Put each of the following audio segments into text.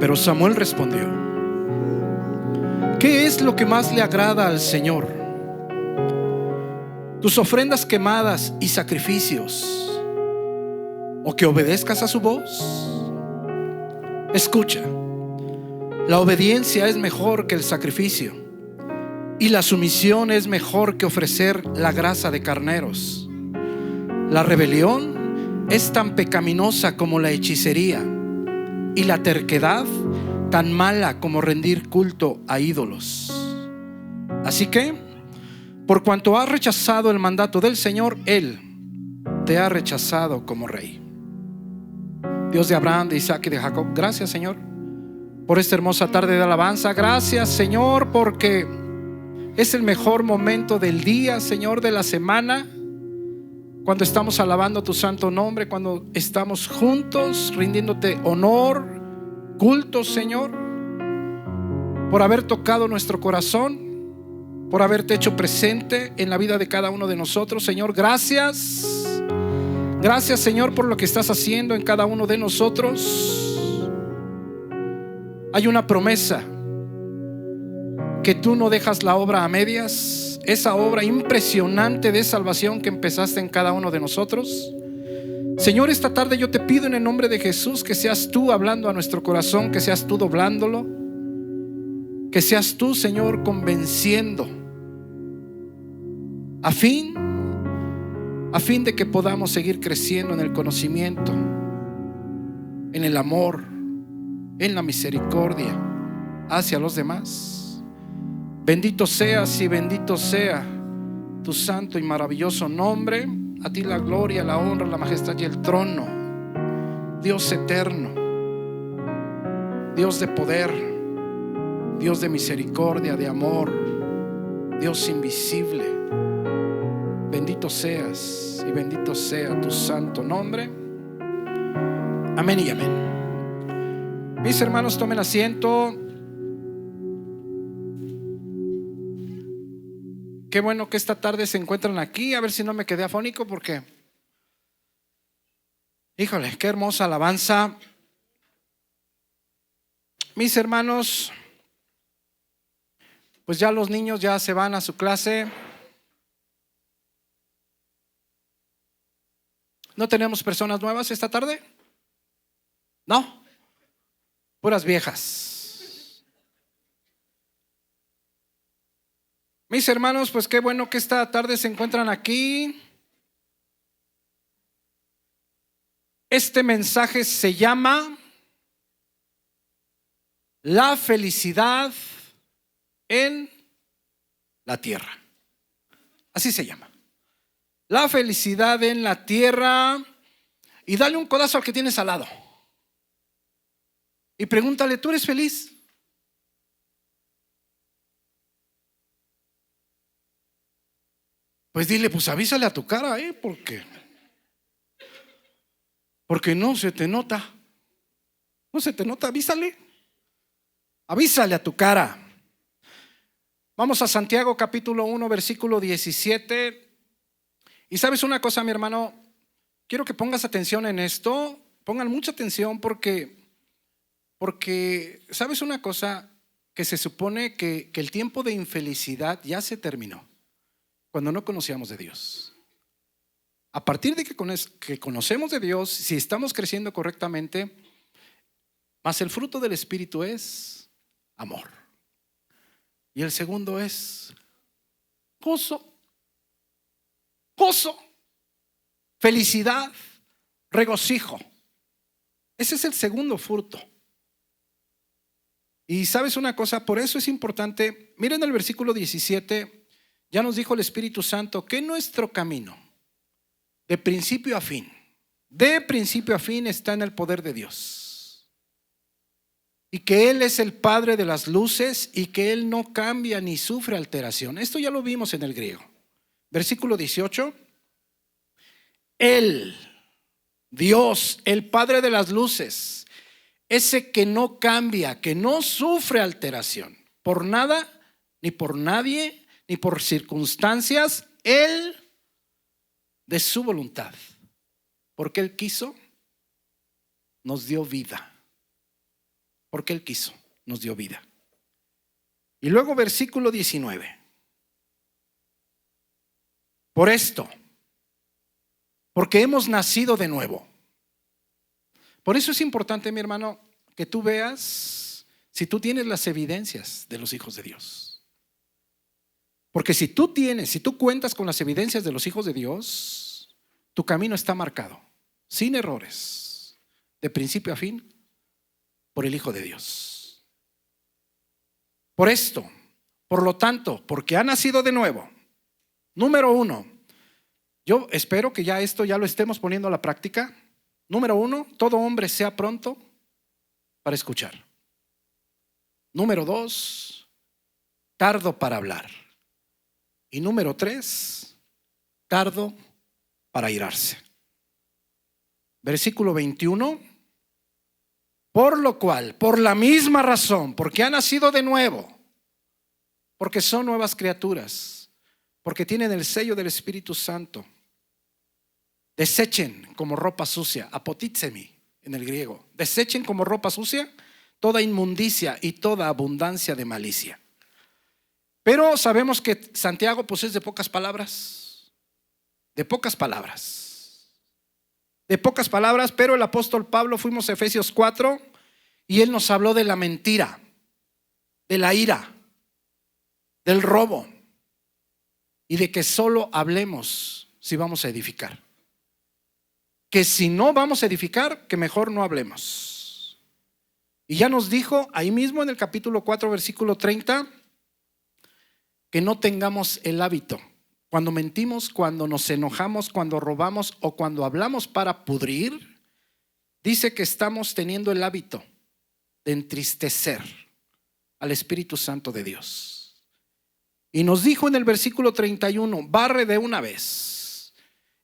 Pero Samuel respondió: ¿qué es lo que más le agrada al Señor? ¿Tus ofrendas quemadas y sacrificios, o que obedezcas a su voz? Escucha, la obediencia es mejor que el sacrificio, y la sumisión es mejor que ofrecer la grasa de carneros. La rebelión es tan pecaminosa como la hechicería, y la terquedad tan mala como rendir culto a ídolos. Así que, por cuanto has rechazado el mandato del Señor, Él te ha rechazado como rey. Dios de Abraham, de Isaac y de Jacob, gracias, Señor, por esta hermosa tarde de alabanza. Gracias, Señor, porque es el mejor momento del día, Señor, de la semana, cuando estamos alabando tu santo nombre, cuando estamos juntos rindiéndote honor, culto, Señor, por haber tocado nuestro corazón, por haberte hecho presente en la vida de cada uno de nosotros. Señor, gracias. Gracias, Señor, por lo que estás haciendo en cada uno de nosotros. Hay una promesa, que tú no dejas la obra a medias, esa obra impresionante de salvación que empezaste en cada uno de nosotros. Señor, esta tarde yo te pido en el nombre de Jesús que seas tú hablando a nuestro corazón, que seas tú doblándolo, que seas tú, Señor, convenciendo, a fin de que podamos seguir creciendo en el conocimiento, en el amor, en la misericordia hacia los demás. Bendito seas y bendito sea tu santo y maravilloso nombre. A ti la gloria, la honra, la majestad y el trono. Dios eterno, Dios de poder, Dios de misericordia, de amor, Dios invisible. Bendito seas y bendito sea tu santo nombre. Amén y amén. Mis hermanos, tomen asiento. Qué bueno que esta tarde se encuentran aquí. A ver si no me quedé afónico, porque híjole, qué hermosa alabanza. Mis hermanos, pues ya los niños ya se van a su clase. ¿No tenemos personas nuevas esta tarde? No, puras viejas. Mis hermanos, pues qué bueno que esta tarde se encuentran aquí. Este mensaje se llama La felicidad en la tierra. Así se llama. La felicidad en la tierra. Y dale un codazo al que tienes al lado y pregúntale: ¿tú eres feliz? Pues dile: pues avísale a tu cara, porque no se te nota. No se te nota, avísale. Avísale a tu cara. Vamos a Santiago capítulo 1 versículo 17. Y sabes una cosa, mi hermano, quiero que pongas atención en esto. Pongan mucha atención porque sabes una cosa, que se supone que el tiempo de infelicidad ya se terminó cuando no conocíamos de Dios. A partir de que conocemos de Dios, si estamos creciendo correctamente, más el fruto del Espíritu es amor. Y el segundo es gozo, felicidad, regocijo. Ese es el segundo fruto. Y sabes una cosa, por eso es importante. Miren el versículo 17. Ya nos dijo el Espíritu Santo que nuestro camino, de principio a fin está en el poder de Dios, y que Él es el Padre de las luces y que Él no cambia ni sufre alteración. Esto ya lo vimos en el griego. Versículo 18. Él, Dios, el Padre de las luces, ese que no cambia, que no sufre alteración por nada, ni por nadie, ni por circunstancias. Él, de su voluntad, porque Él quiso, nos dio vida. porque Él quiso, nos dio vida. Y luego versículo 19. Por esto, porque hemos nacido de nuevo. Por eso es importante, mi hermano, que tú veas si tú tienes las evidencias de los hijos de Dios. Porque si tú cuentas con las evidencias de los hijos de Dios, tu camino está marcado, sin errores, de principio a fin, por el Hijo de Dios. Por esto, por lo tanto, porque ha nacido de nuevo. Número 1, yo espero que ya esto ya lo estemos poniendo a la práctica. Número 1, todo hombre sea pronto para escuchar. Número 2, tardo para hablar. Y número 3, tardo para irarse. Versículo 21. Por lo cual, por la misma razón, porque ha nacido de nuevo, porque son nuevas criaturas, porque tienen el sello del Espíritu Santo, desechen como ropa sucia, apotizemi en el griego, desechen como ropa sucia toda inmundicia y toda abundancia de malicia. Pero sabemos que Santiago pues es de pocas palabras, pero el apóstol Pablo, fuimos a Efesios 4 y él nos habló de la mentira, de la ira, del robo y de que solo hablemos si vamos a edificar. Que si no vamos a edificar, que mejor no hablemos. Y ya nos dijo ahí mismo en el capítulo 4, versículo 30, que no tengamos el hábito. Cuando mentimos, cuando nos enojamos, cuando robamos o cuando hablamos para pudrir, dice que estamos teniendo el hábito de entristecer al Espíritu Santo de Dios. Y nos dijo en el versículo 31, barre de una vez.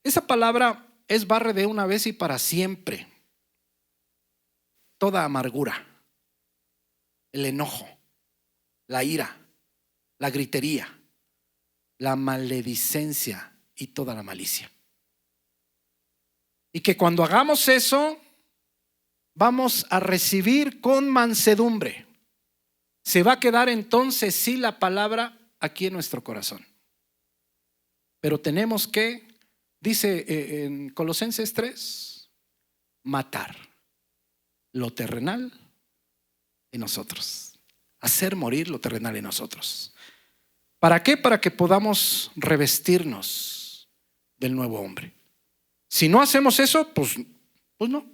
Esa palabra es barre de una vez y para siempre toda amargura, el enojo, la ira, la gritería, la maledicencia y toda la malicia. Y que cuando hagamos eso, vamos a recibir con mansedumbre. Se va a quedar entonces sí la palabra aquí en nuestro corazón. Pero tenemos que, dice en Colosenses 3, matar lo terrenal en nosotros, hacer morir lo terrenal en nosotros. ¿Para qué? Para que podamos revestirnos del nuevo hombre. Si no hacemos eso, pues no.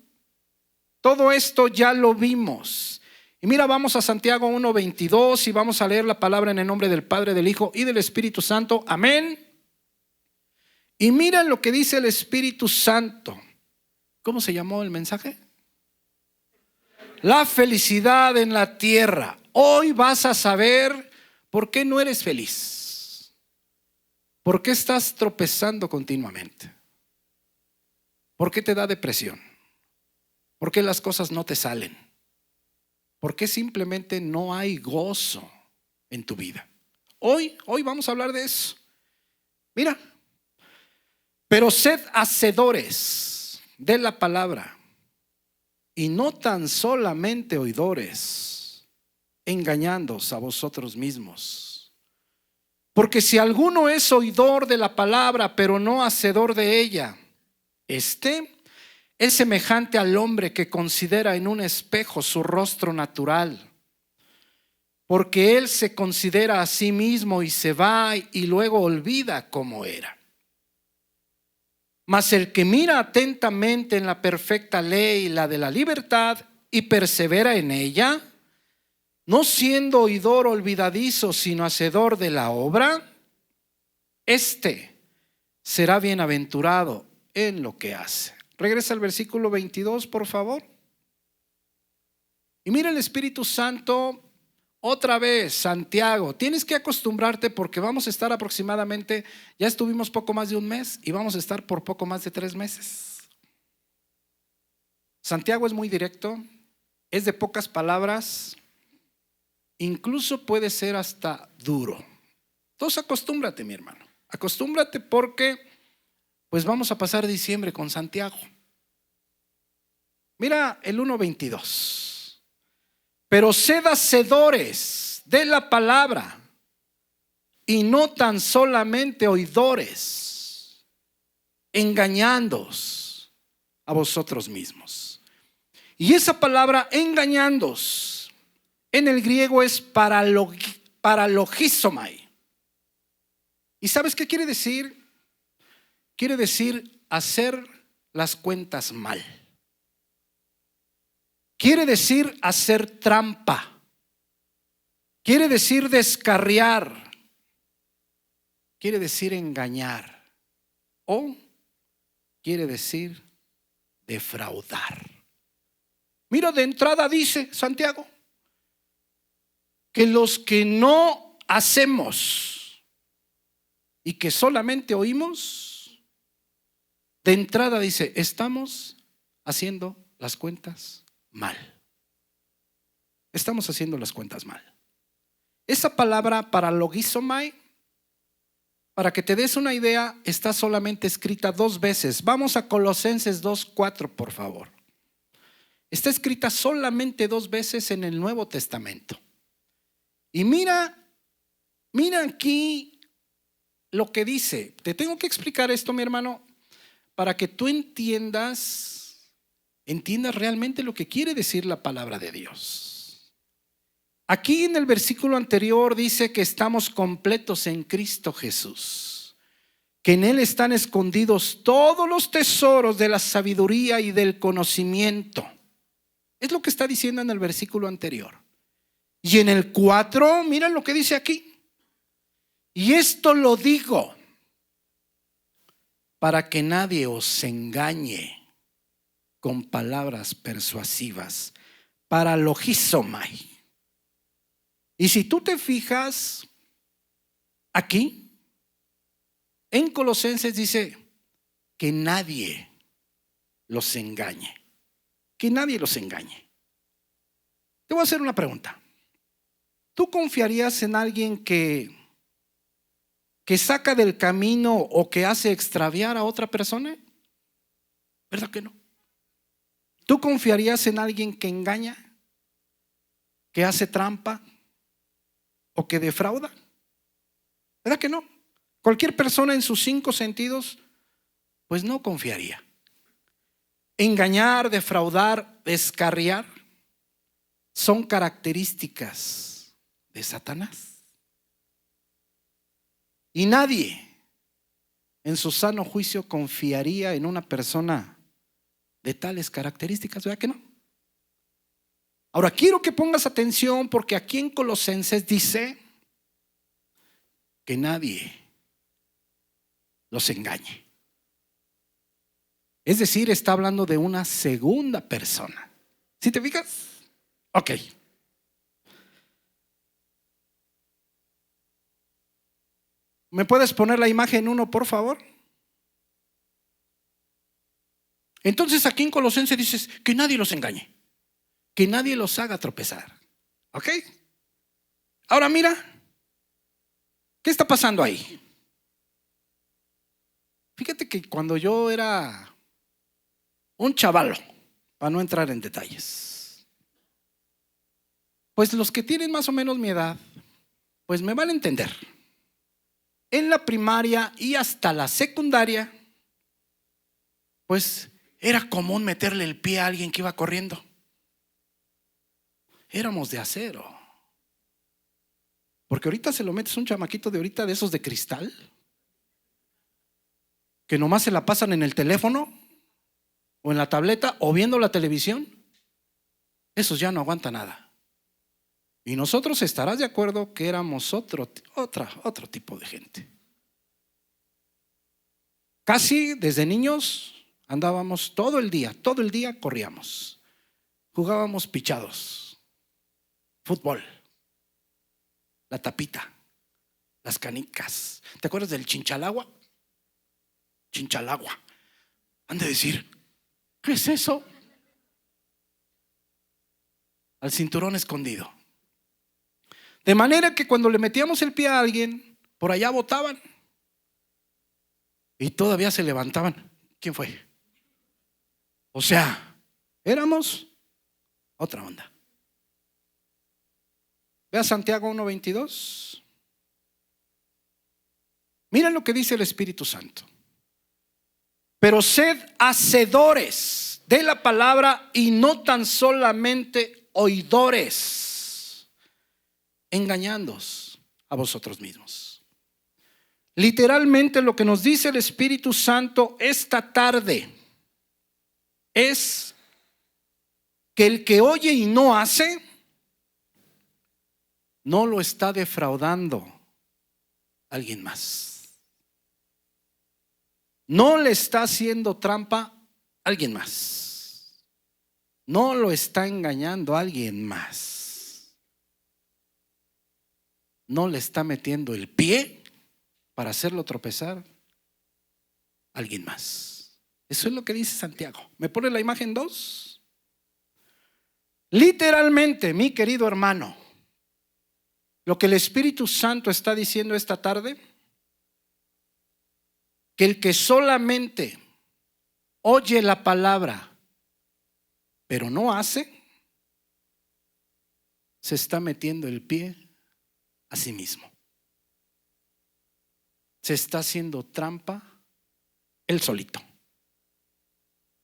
Todo esto ya lo vimos. Y mira, vamos a Santiago 1:22 y vamos a leer la palabra en el nombre del Padre, del Hijo y del Espíritu Santo. Amén. Y mira lo que dice el Espíritu Santo. ¿Cómo se llamó el mensaje? La felicidad en la tierra. Hoy vas a saber por qué no eres feliz. ¿Por qué estás tropezando continuamente? ¿Por qué te da depresión? ¿Por qué las cosas no te salen? ¿Por qué simplemente no hay gozo en tu vida? Hoy vamos a hablar de eso. Mira, pero sed hacedores de la palabra y no tan solamente oidores, engañándoos a vosotros mismos. Porque si alguno es oidor de la palabra, pero no hacedor de ella, este es semejante al hombre que considera en un espejo su rostro natural, porque él se considera a sí mismo y se va y luego olvida cómo era. Mas el que mira atentamente en la perfecta ley, la de la libertad, y persevera en ella, no siendo oidor olvidadizo, sino hacedor de la obra, este será bienaventurado en lo que hace. Regresa al versículo 22, por favor. Y mira el Espíritu Santo otra vez, Santiago. Tienes que acostumbrarte porque vamos a estar aproximadamente, ya estuvimos poco más de un mes y vamos a estar por poco más de 3 meses. Santiago es muy directo, es de pocas palabras, incluso puede ser hasta duro. Entonces acostúmbrate, mi hermano. Acostúmbrate porque pues vamos a pasar diciembre con Santiago. Mira el 1:22. Pero sed hacedores de la palabra y no tan solamente oidores, engañándoos a vosotros mismos. Y esa palabra engañándoos en el griego es paralogizomai. ¿Y sabes qué quiere decir? Quiere decir hacer las cuentas mal. Quiere decir hacer trampa. Quiere decir descarriar. Quiere decir engañar. O quiere decir defraudar. Mira, de entrada dice Santiago que los que no hacemos y que solamente oímos, de entrada dice, estamos haciendo las cuentas mal. Estamos haciendo las cuentas mal. Esa palabra paralogizomai, para que te des una idea, está solamente escrita 2 veces. Vamos a Colosenses 2:4, por favor. Está escrita solamente 2 veces en el Nuevo Testamento. Y mira aquí lo que dice. Te tengo que explicar esto, mi hermano, para que tú entiendas realmente lo que quiere decir la palabra de Dios. Aquí en el versículo anterior dice que estamos completos en Cristo Jesús, que en Él están escondidos todos los tesoros de la sabiduría y del conocimiento. Es lo que está diciendo en el versículo anterior. Y en el 4, miren lo que dice aquí. Y esto lo digo para que nadie os engañe con palabras persuasivas, paralogizomai. Y si tú te fijas aquí, en Colosenses dice que nadie los engañe. Que nadie los engañe. Te voy a hacer una pregunta. ¿Tú confiarías en alguien que saca del camino o que hace extraviar a otra persona? ¿Verdad que no? ¿Tú confiarías en alguien que engaña, que hace trampa o que defrauda? ¿Verdad que no? Cualquier persona en sus 5 sentidos, pues no confiaría. Engañar, defraudar, descarriar son características de Satanás. Y nadie en su sano juicio confiaría en una persona de tales características, ¿verdad que no? Ahora quiero que pongas atención porque aquí en Colosenses dice que nadie los engañe. Es decir, está hablando de una segunda persona. ¿Sí te fijas? Ok. ¿Me puedes poner la imagen 1, por favor? Entonces aquí en Colosenses dices que nadie los engañe, que nadie los haga tropezar. ¿Ok? Ahora mira, ¿qué está pasando ahí? Fíjate que cuando yo era un chavalo, para no entrar en detalles, pues los que tienen más o menos mi edad, pues me van a entender. En la primaria y hasta la secundaria, pues era común meterle el pie a alguien que iba corriendo. Éramos de acero. Porque ahorita se lo metes a un chamaquito de ahorita de esos de cristal, que nomás se la pasan en el teléfono o en la tableta o viendo la televisión. Esos ya no aguantan nada. Y nosotros estarás de acuerdo que éramos otro tipo de gente. Casi desde niños andábamos todo el día corríamos. Jugábamos pichados, fútbol, la tapita, las canicas. ¿Te acuerdas del chinchalagua? Chinchalagua. Han de decir, ¿qué es eso? Al cinturón escondido. De manera que cuando le metíamos el pie a alguien, por allá botaban y todavía se levantaban. ¿Quién fue? O sea, éramos otra onda. Vea Santiago 1:22. Mira lo que dice el Espíritu Santo. Pero sed hacedores de la palabra y no tan solamente oidores, engañándoos a vosotros mismos. Literalmente lo que nos dice el Espíritu Santo esta tarde es que el que oye y no hace, no lo está defraudando a alguien más. No le está haciendo trampa a alguien más. No lo está engañando a alguien más. No le está metiendo el pie para hacerlo tropezar a alguien más. Eso es lo que dice Santiago. ¿Me pone la imagen 2? Literalmente, mi querido hermano, lo que el Espíritu Santo está diciendo esta tarde, que el que solamente oye la palabra pero no hace, se está metiendo el pie a sí mismo. Se está haciendo trampa él solito.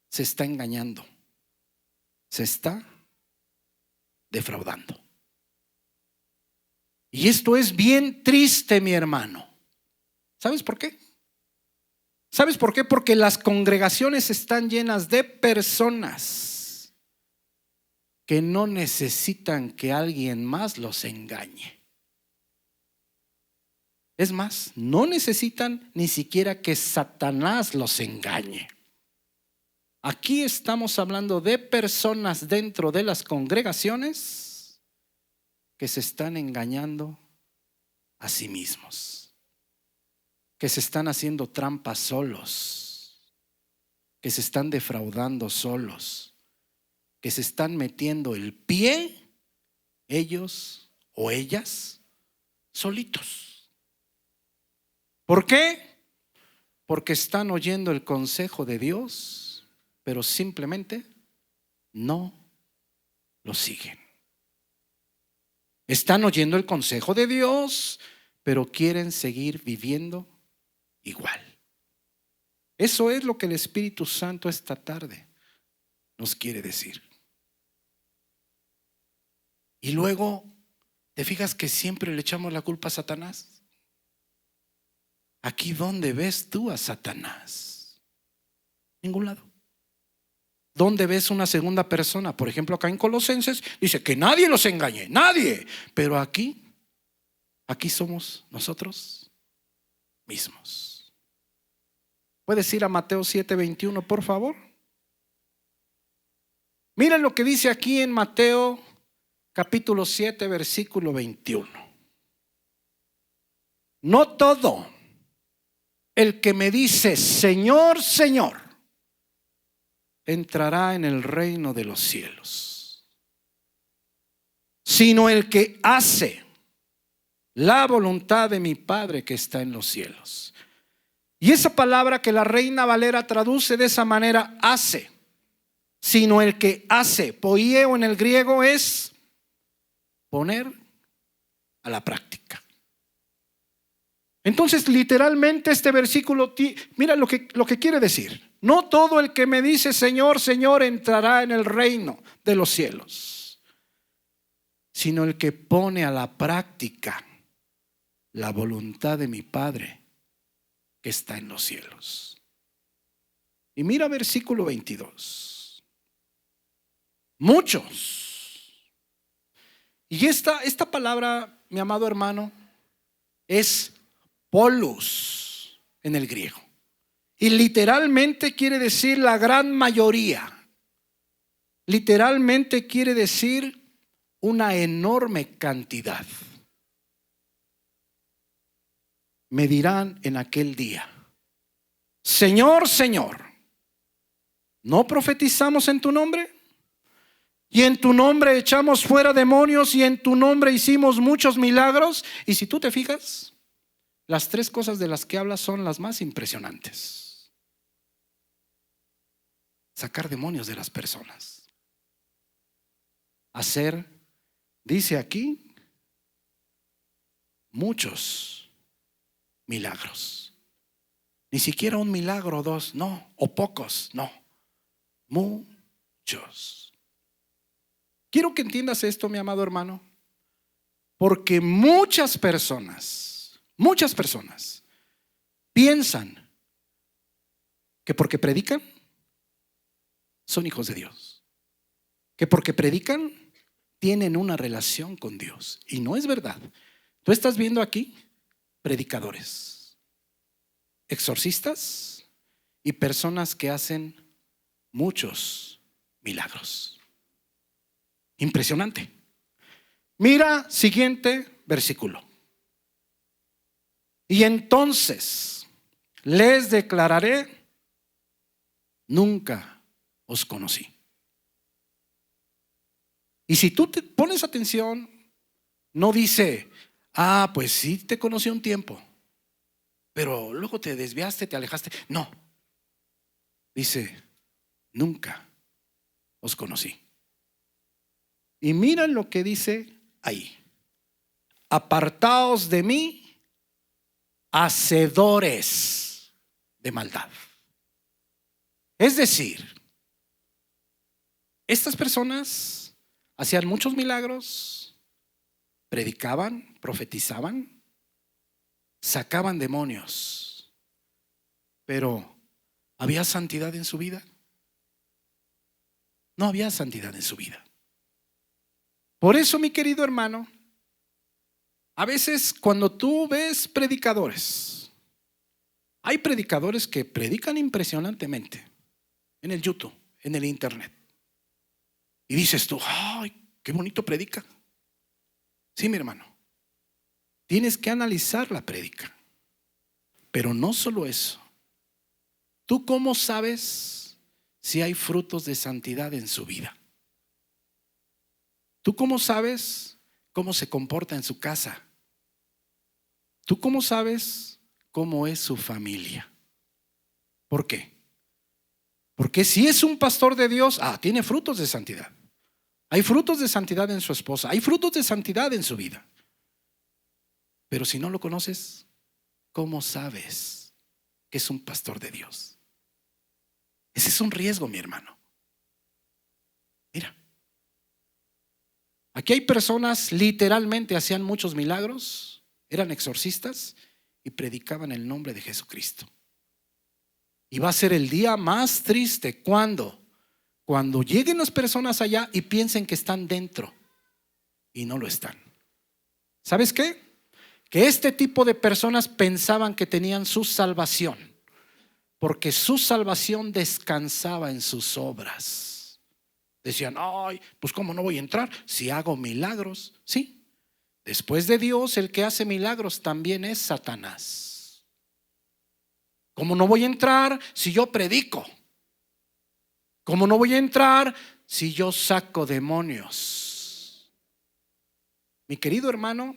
Se está engañando. Se está defraudando. Y esto es bien triste, mi hermano. ¿Sabes por qué? ¿Sabes por qué? Porque las congregaciones están llenas de personas que no necesitan que alguien más los engañe. Es más, no necesitan ni siquiera que Satanás los engañe. Aquí estamos hablando de personas dentro de las congregaciones que se están engañando a sí mismos, que se están haciendo trampas solos, que se están defraudando solos, que se están metiendo el pie ellos o ellas solitos. ¿Por qué? Porque están oyendo el consejo de Dios, pero simplemente no lo siguen. Están oyendo el consejo de Dios, pero quieren seguir viviendo igual. Eso es lo que el Espíritu Santo esta tarde nos quiere decir. Y luego, ¿te fijas que siempre le echamos la culpa a Satanás? Aquí, ¿dónde ves tú a Satanás? Ningún lado. ¿Dónde ves una segunda persona? Por ejemplo, acá en Colosenses dice que nadie los engañe, nadie. Pero aquí somos nosotros mismos. ¿Puedes ir a Mateo 7:21, por favor? Mira lo que dice aquí en Mateo capítulo 7, versículo 21. No todo el que me dice Señor, Señor, entrará en el reino de los cielos, sino el que hace la voluntad de mi Padre que está en los cielos. Y esa palabra que la Reina Valera traduce de esa manera, hace, sino el que hace, poieo en el griego es poner a la práctica. Entonces, literalmente este versículo, mira lo que quiere decir. No todo el que me dice Señor, Señor entrará en el reino de los cielos, sino el que pone a la práctica la voluntad de mi Padre que está en los cielos. Y mira versículo 22. Muchos. Y esta palabra, mi amado hermano, es polus en el griego. Y literalmente quiere decir la gran mayoría. Literalmente quiere decir una enorme cantidad. Me dirán en aquel día, Señor, Señor, ¿no profetizamos en tu nombre? Y en tu nombre echamos fuera demonios y en tu nombre hicimos muchos milagros. Y si tú te fijas, las tres cosas de las que habla son las más impresionantes. Sacar demonios de las personas. Hacer, dice aquí, muchos milagros. Ni siquiera un milagro o dos, no, o pocos, no, muchos. Quiero que entiendas esto, mi amado hermano, porque muchas personas piensan que porque predican son hijos de Dios, que porque predican tienen una relación con Dios, y no es verdad. Tú estás viendo aquí predicadores, exorcistas y personas que hacen muchos milagros. Impresionante. Mira, siguiente versículo. Y entonces les declararé: nunca os conocí. Y si tú te pones atención, no dice: pues sí te conocí un tiempo, pero luego te desviaste, te alejaste. No, dice: nunca os conocí. Y miren lo que dice ahí: apartaos de mí, hacedores de maldad. Es decir, estas personas hacían muchos milagros, predicaban, profetizaban, sacaban demonios, pero ¿había santidad en su vida? No había santidad en su vida. Por eso, mi querido hermano, a veces cuando tú ves predicadores, hay predicadores que predican impresionantemente en el YouTube, en el internet, y dices tú: ¡ay, qué bonito predica! Sí, mi hermano, tienes que analizar la prédica. Pero no solo eso. ¿Tú cómo sabes si hay frutos de santidad en su vida? ¿Tú cómo sabes cómo se comporta en su casa? ¿Tú cómo sabes cómo es su familia? ¿Por qué? Porque si es un pastor de Dios, tiene frutos de santidad. Hay frutos de santidad en su esposa, hay frutos de santidad en su vida. Pero si no lo conoces, ¿cómo sabes que es un pastor de Dios? Ese es un riesgo, mi hermano. Mira, aquí hay personas literalmente hacían muchos milagros, eran exorcistas y predicaban el nombre de Jesucristo. Y va a ser el día más triste cuando lleguen las personas allá y piensen que están dentro y no lo están. ¿Sabes qué? Que este tipo de personas pensaban que tenían su salvación, porque su salvación descansaba en sus obras. Decían: pues ¿cómo no voy a entrar si hago milagros? Sí, después de Dios, el que hace milagros también es Satanás. ¿Cómo no voy a entrar si yo predico? ¿Cómo no voy a entrar si yo saco demonios? Mi querido hermano,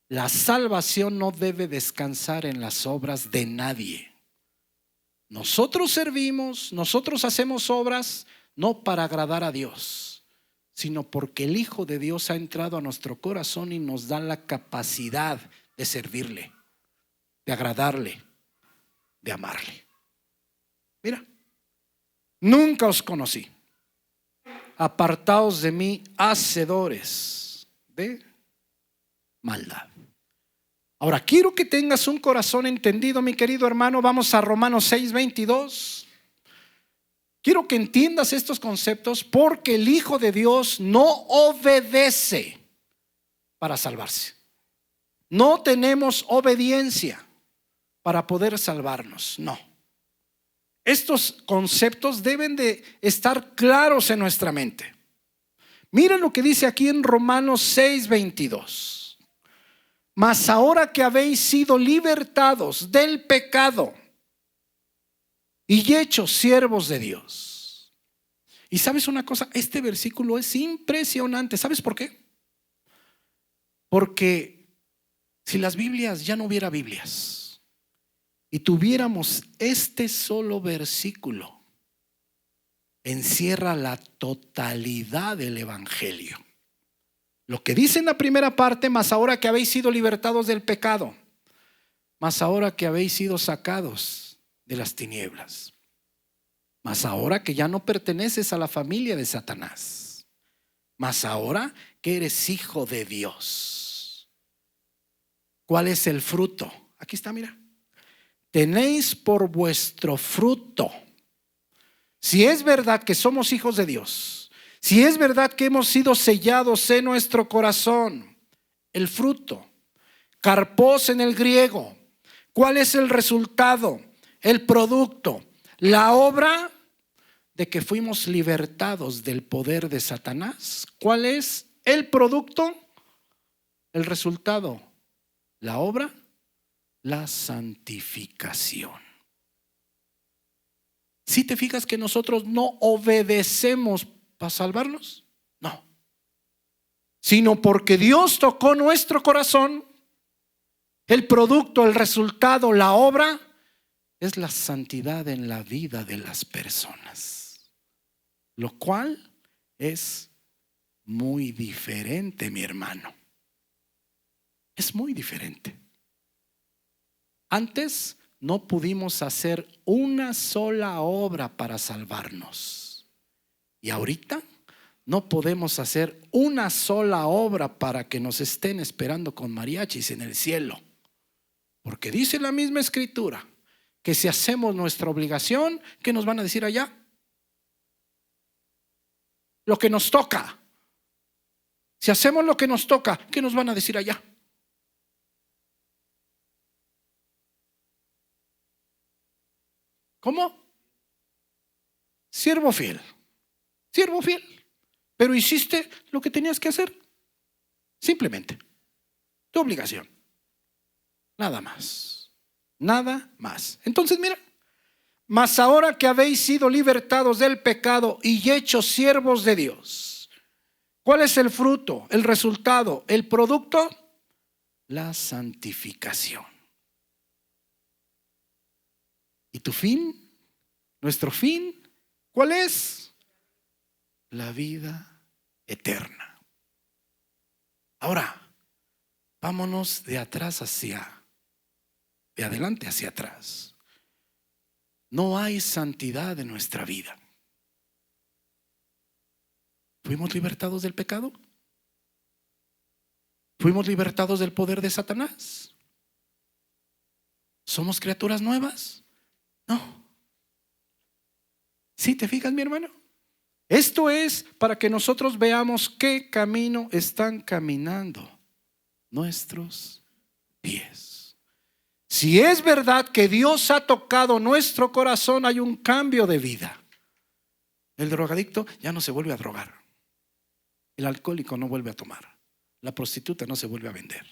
la salvación no debe descansar en las obras de nadie. Nosotros servimos, nosotros hacemos obras no para agradar a Dios, sino porque el Hijo de Dios ha entrado a nuestro corazón y nos da la capacidad de servirle, de agradarle, de amarle. Mira, nunca os conocí. Apartaos de mí, hacedores de maldad. Ahora, quiero que tengas un corazón entendido, mi querido hermano. Vamos a Romanos 6:22. Quiero que entiendas estos conceptos, porque el Hijo de Dios no obedece para salvarse. No tenemos obediencia para poder salvarnos, no. Estos conceptos deben de estar claros en nuestra mente. Miren lo que dice aquí en Romanos 6:22. Mas ahora que habéis sido libertados del pecado y hechos siervos de Dios. Y sabes una cosa, este versículo es impresionante. ¿Sabes por qué? Porque si las Biblias ya no hubiera Biblias y tuviéramos este solo versículo, encierra la totalidad del evangelio. Lo que dice en la primera parte: mas ahora que habéis sido libertados del pecado, mas ahora que habéis sido sacados de las tinieblas, mas ahora que ya no perteneces a la familia de Satanás, mas ahora que eres hijo de Dios. ¿Cuál es el fruto? Aquí está, mira. Tenéis por vuestro fruto. Si es verdad que somos hijos de Dios, si es verdad que hemos sido sellados en nuestro corazón, el fruto, karpos en el griego, ¿cuál es el resultado? El producto, la obra de que fuimos libertados del poder de Satanás. ¿Cuál es el producto? El resultado, la obra, la santificación. ¿Sí te fijas que nosotros no obedecemos para salvarnos? No. Sino porque Dios tocó nuestro corazón, el producto, el resultado, la obra es la santidad en la vida de las personas. Lo cual es muy diferente, mi hermano. Es muy diferente. Antes no pudimos hacer una sola obra para salvarnos. Y ahorita no podemos hacer una sola obra para que nos estén esperando con mariachis en el cielo. Porque dice la misma escritura que si hacemos nuestra obligación, ¿qué nos van a decir allá? Lo que nos toca. Si hacemos lo que nos toca, ¿qué nos van a decir allá? ¿Cómo? Siervo fiel. Siervo fiel. Pero hiciste lo que tenías que hacer. Simplemente. Tu obligación. Nada más. Nada más. Entonces mira. Mas ahora que habéis sido libertados del pecado y hechos siervos de Dios, ¿cuál es el fruto, el resultado, el producto? La santificación. ¿Y tu fin? ¿Nuestro fin? ¿Cuál es? La vida eterna. Ahora, vámonos de adelante hacia atrás. No hay santidad en nuestra vida. ¿Fuimos libertados del pecado? ¿Fuimos libertados del poder de Satanás? ¿Somos criaturas nuevas? No. ¿Sí te fijas, mi hermano? Esto es para que nosotros veamos qué camino están caminando nuestros pies. Si es verdad que Dios ha tocado nuestro corazón, hay un cambio de vida. El drogadicto ya no se vuelve a drogar. El alcohólico no vuelve a tomar. La prostituta no se vuelve a vender.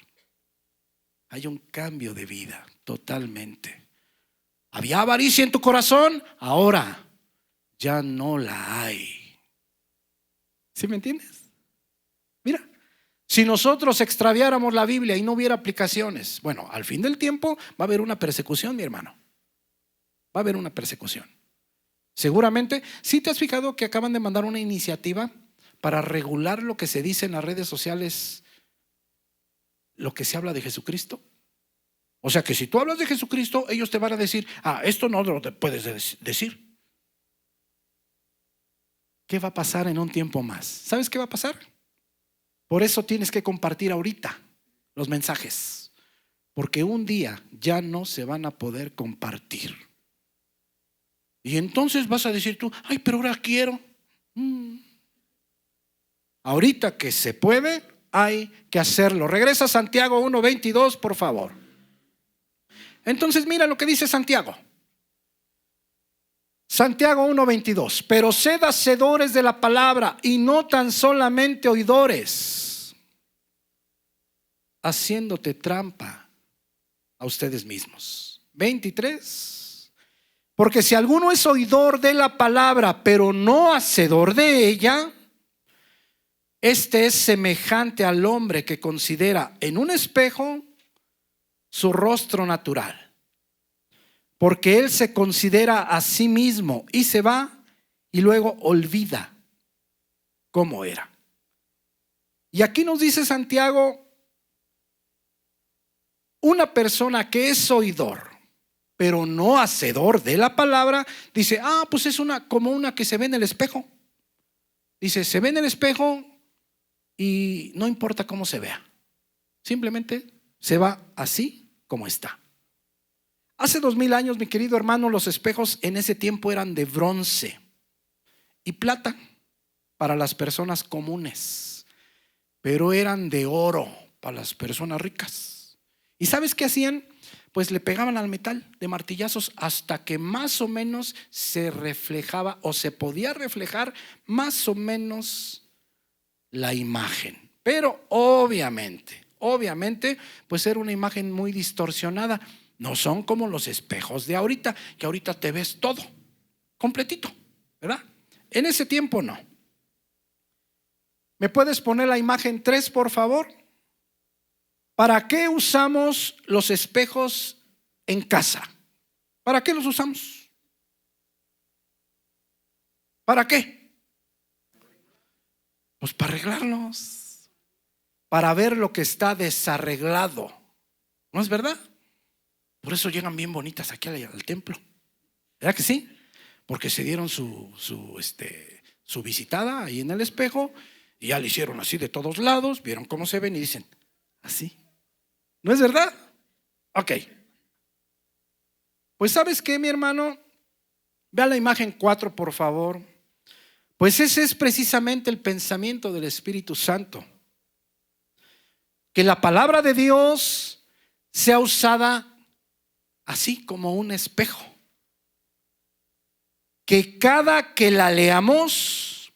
Hay un cambio de vida totalmente. ¿Había avaricia en tu corazón? Ahora ya no la hay. ¿Sí me entiendes? Mira, si nosotros extraviáramos la Biblia y no hubiera aplicaciones, bueno, al fin del tiempo va a haber una persecución, mi hermano. Va a haber una persecución. Seguramente, ¿sí te has fijado que acaban de mandar una iniciativa para regular lo que se dice en las redes sociales, lo que se habla de Jesucristo? O sea que si tú hablas de Jesucristo, ellos te van a decir, esto no lo puedes decir. ¿Qué va a pasar en un tiempo más? ¿Sabes qué va a pasar? Por eso tienes que compartir ahorita los mensajes, porque un día ya no se van a poder compartir. Y entonces vas a decir tú, pero ahora quiero. Ahorita que se puede, hay que hacerlo. Regresa a Santiago 1:22, por favor. Entonces mira lo que dice Santiago. Santiago 1:22. Pero sed hacedores de la palabra y no tan solamente oidores, haciéndote trampa a ustedes mismos. 23. Porque si alguno es oidor de la palabra, pero no hacedor de ella, este es semejante al hombre que considera en un espejo su rostro natural. Porque él se considera a sí mismo y se va y luego olvida cómo era. Y aquí nos dice Santiago, una persona que es oidor, pero no hacedor de la palabra, dice, pues es como una que se ve en el espejo. Dice, se ve en el espejo y no importa cómo se vea. Simplemente se va así como está. Hace 2000 años, mi querido hermano, los espejos en ese tiempo eran de bronce y plata para las personas comunes, pero eran de oro para las personas ricas. ¿Y sabes qué hacían? Pues le pegaban al metal de martillazos hasta que más o menos se reflejaba o se podía reflejar más o menos la imagen. Pero obviamente, pues era una imagen muy distorsionada. No son como los espejos de ahorita, que ahorita te ves todo, completito, ¿verdad? En ese tiempo no. ¿Me puedes poner la imagen 3, por favor? ¿Para qué usamos los espejos en casa? ¿Para qué los usamos? ¿Para qué? Pues para arreglarlos, para ver lo que está desarreglado. ¿No es verdad? Por eso llegan bien bonitas aquí al templo. ¿Verdad que sí? Porque se dieron su visitada ahí en el espejo y ya le hicieron así de todos lados, vieron cómo se ven y dicen, así. ¿No es verdad? Ok. Pues ¿sabes qué, mi hermano? Vea la imagen 4, por favor. Pues ese es precisamente el pensamiento del Espíritu Santo. Que la palabra de Dios sea usada así como un espejo. Que cada que la leamos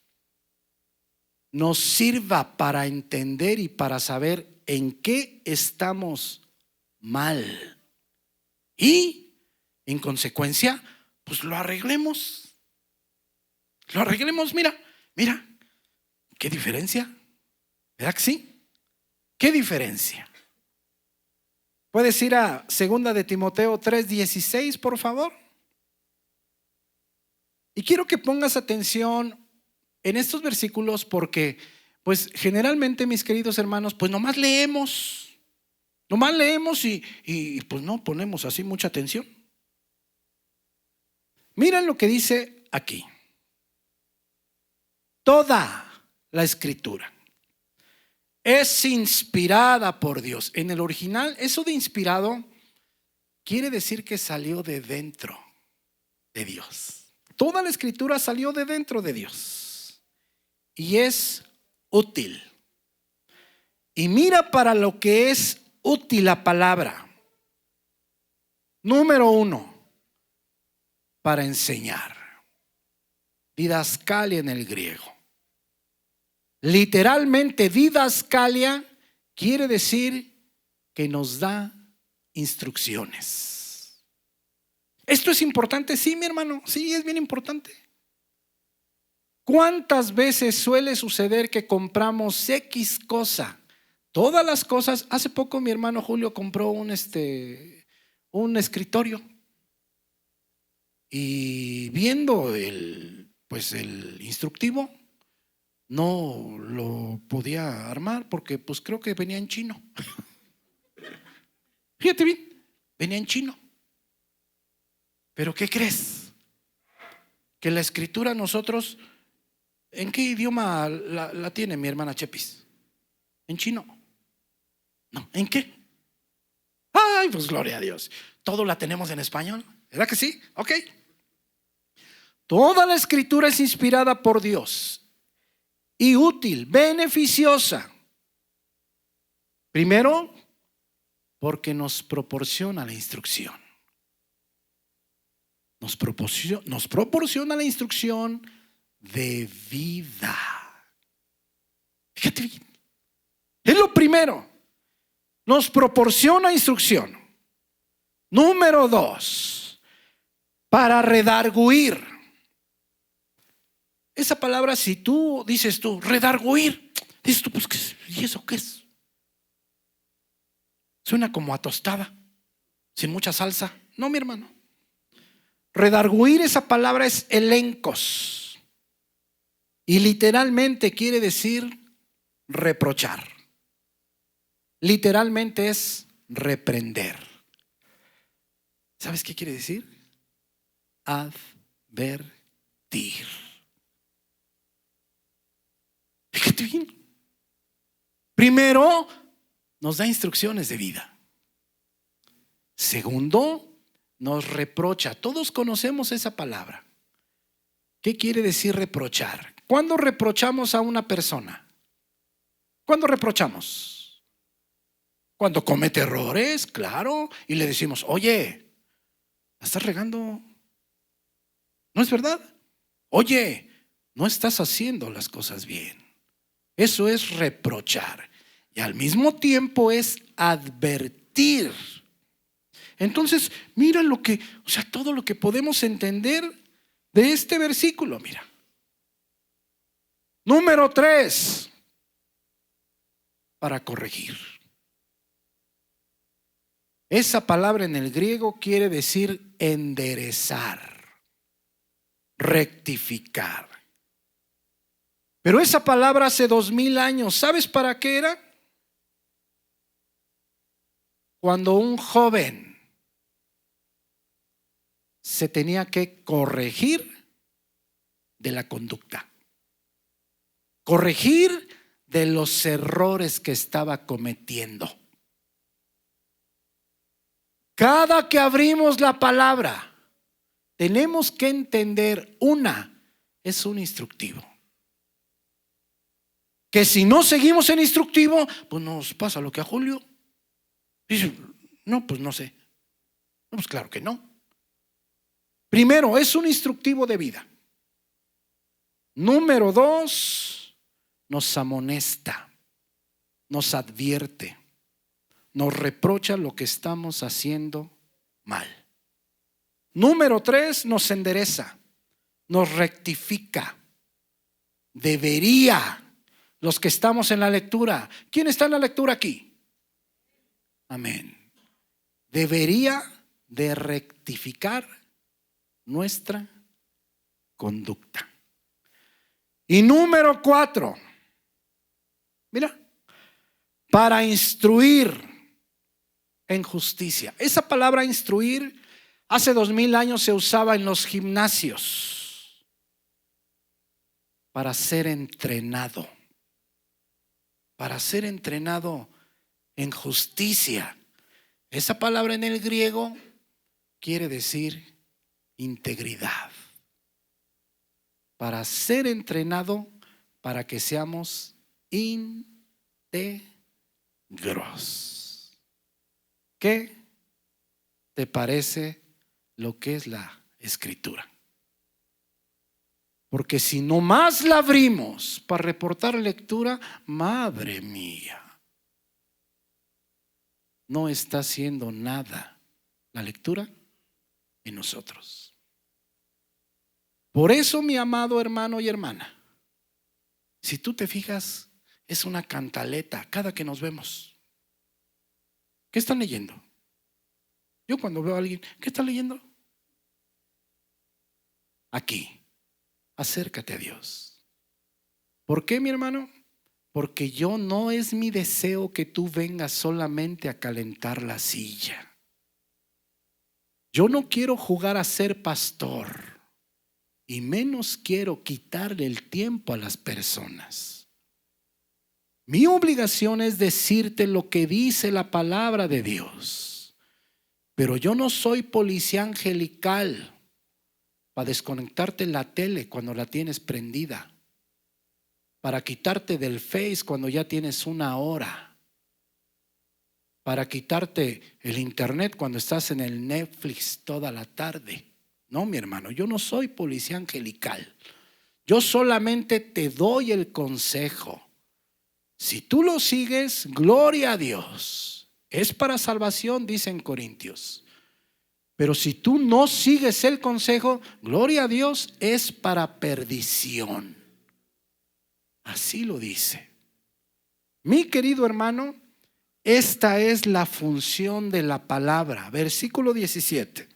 nos sirva para entender y para saber en qué estamos mal. Y en consecuencia, pues lo arreglemos. Lo arreglemos, mira, qué diferencia. ¿Verdad que sí? ¿Qué diferencia? ¿Puedes ir a 2 de Timoteo 3:16, por favor? Y quiero que pongas atención en estos versículos porque, pues generalmente, mis queridos hermanos, pues nomás leemos y pues no ponemos así mucha atención. Miren lo que dice aquí. Toda la escritura es inspirada por Dios. En el original, eso de inspirado quiere decir que salió de dentro de Dios. Toda la escritura salió de dentro de Dios y es útil. Y mira para lo que es útil la palabra. Número 1, para enseñar. Didascalia en el griego. Literalmente, didascalia quiere decir que nos da instrucciones. ¿Esto es importante? Sí, mi hermano, sí, es bien importante. ¿Cuántas veces suele suceder que compramos X cosa? Todas las cosas. Hace poco mi hermano Julio compró un escritorio y viendo el instructivo no lo podía armar porque pues creo que venía en chino. Fíjate bien, venía en chino. Pero ¿qué crees? Que la escritura nosotros, ¿en qué idioma la tiene mi hermana Chepis? ¿En chino? No, ¿en qué? Ay, pues gloria a Dios. Todo la tenemos en español, ¿verdad que sí? Ok. Toda la escritura es inspirada por Dios y útil, beneficiosa. Primero, porque nos proporciona la instrucción. Nos proporciona la instrucción de vida. Fíjate bien. Es lo primero. Nos proporciona instrucción. Número 2, para redarguir. Esa palabra, si tú dices redarguir, dices tú, pues, ¿y eso qué es? Suena como a tostada, sin mucha salsa. No, mi hermano. Redarguir, esa palabra es elencos. Y literalmente quiere decir reprochar. Literalmente es reprender. ¿Sabes qué quiere decir? Advertir. Fíjate bien. Primero, nos da instrucciones de vida. Segundo, nos reprocha. Todos conocemos esa palabra. ¿Qué quiere decir reprochar? ¿Cuándo reprochamos a una persona? ¿Cuándo reprochamos? Cuando comete errores, claro, y le decimos, oye, ¿la estás regando? ¿No es verdad? Oye, no estás haciendo las cosas bien. Eso es reprochar. Y al mismo tiempo es advertir. Entonces, mira todo lo que podemos entender de este versículo, mira. Número 3, para corregir. Esa palabra en el griego quiere decir enderezar, rectificar. Pero esa palabra hace 2000 años, ¿sabes para qué era? Cuando un joven se tenía que corregir de la conducta, corregir de los errores que estaba cometiendo. Cada que abrimos la palabra, tenemos que entender, es un instructivo. Que si no seguimos el instructivo, pues nos pasa lo que a Julio. Dice, no, pues no sé. No, pues claro que no. Primero, es un instructivo de vida. Número 2, nos amonesta, nos advierte, nos reprocha lo que estamos haciendo mal. Número 3, nos endereza, nos rectifica. Debería, los que estamos en la lectura, ¿quién está en la lectura aquí? Amén. Debería de rectificar nuestra conducta. Y número 4, mira, para instruir en justicia. Esa palabra instruir hace 2000 años se usaba en los gimnasios para ser entrenado, en justicia. Esa palabra en el griego quiere decir integridad. Para ser entrenado, para que seamos íntegros. ¿Qué te parece lo que es la escritura? Porque si nomás la abrimos para reportar lectura, madre mía, no está haciendo nada la lectura en nosotros. Por eso, mi amado hermano y hermana, si tú te fijas, es una cantaleta cada que nos vemos. ¿Qué están leyendo? Yo cuando veo a alguien, ¿qué está leyendo? Aquí, acércate a Dios. ¿Por qué, mi hermano? Porque no es mi deseo que tú vengas solamente a calentar la silla. Yo no quiero jugar a ser pastor. Y menos quiero quitarle el tiempo a las personas. Mi obligación es decirte lo que dice la palabra de Dios. Pero yo no soy policía angelical para desconectarte la tele cuando la tienes prendida, para quitarte del Face cuando ya tienes 1 hora, para quitarte el internet cuando estás en el Netflix toda la tarde. No, mi hermano, yo no soy policía angelical. Yo solamente te doy el consejo. Si tú lo sigues, gloria a Dios. Es para salvación, dicen Corintios. Pero si tú no sigues el consejo, gloria a Dios, es para perdición. Así lo dice. Mi querido hermano, esta es la función de la palabra. Versículo 17.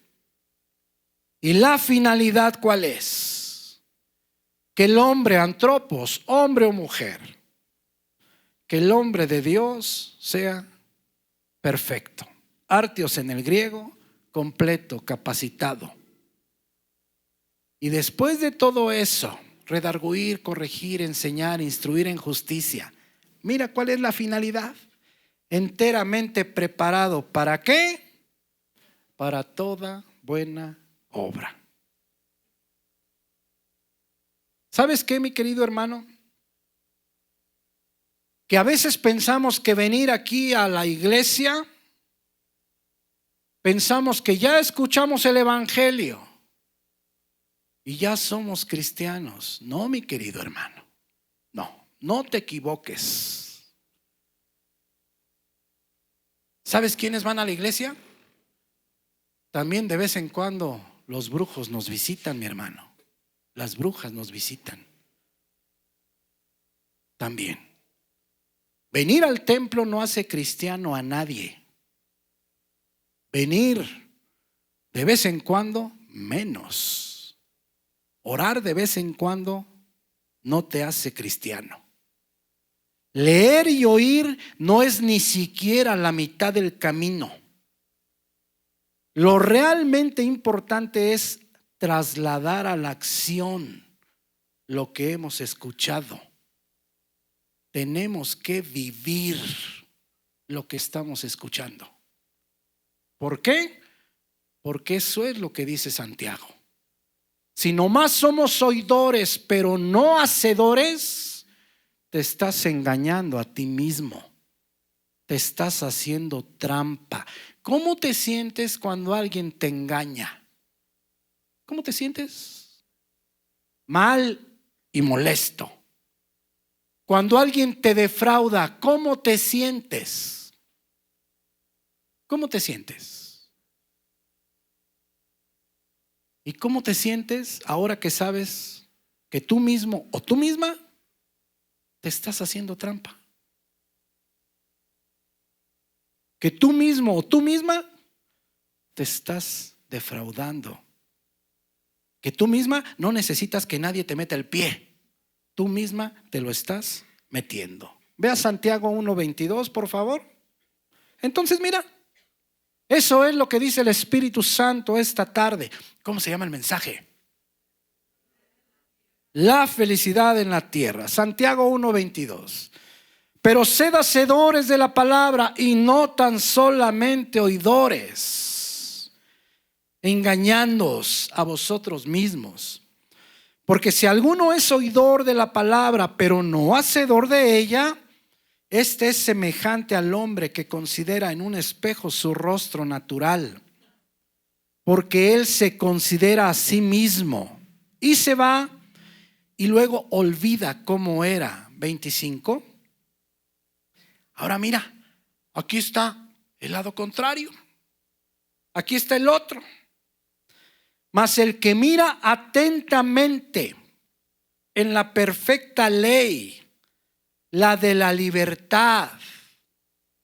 ¿Y la finalidad cuál es? Que el hombre, antropos, hombre o mujer, que el hombre de Dios sea perfecto. Artios en el griego, completo, capacitado. Y después de todo eso, redarguir, corregir, enseñar, instruir en justicia. Mira cuál es la finalidad. Enteramente preparado. ¿Para qué? Para toda buena obra. ¿Sabes qué, mi querido hermano? Que a veces pensamos que venir aquí a la iglesia, pensamos que ya escuchamos el evangelio y ya somos cristianos. No, mi querido hermano. No te equivoques. ¿Sabes quiénes van a la iglesia? También de vez en cuando los brujos nos visitan, mi hermano. Las brujas nos visitan. También. Venir al templo no hace cristiano a nadie. Venir de vez en cuando, menos. Orar de vez en cuando no te hace cristiano. Leer y oír no es ni siquiera la mitad del camino. Lo realmente importante es trasladar a la acción lo que hemos escuchado. Tenemos que vivir lo que estamos escuchando. ¿Por qué? Porque eso es lo que dice Santiago. Si nomás somos oidores pero no hacedores, te estás engañando a ti mismo. Te estás haciendo trampa. ¿Cómo te sientes cuando alguien te engaña? ¿Cómo te sientes? Mal y molesto. Cuando alguien te defrauda, ¿cómo te sientes? ¿Cómo te sientes? ¿Y cómo te sientes ahora que sabes que tú mismo o tú misma te estás haciendo trampa? Que tú mismo o tú misma te estás defraudando. Que tú misma no necesitas que nadie te meta el pie. Tú misma te lo estás metiendo. Ve a Santiago 1:22, por favor. Entonces mira, eso es lo que dice el Espíritu Santo esta tarde. ¿Cómo se llama el mensaje? La felicidad en la tierra. Santiago 1:22. Pero sed hacedores de la palabra y no tan solamente oidores, engañándoos a vosotros mismos. Porque si alguno es oidor de la palabra, pero no hacedor de ella, este es semejante al hombre que considera en un espejo su rostro natural, porque él se considera a sí mismo y se va y luego olvida cómo era. 25. Ahora mira, aquí está el lado contrario. Aquí está el otro. Mas el que mira atentamente en la perfecta ley, la de la libertad,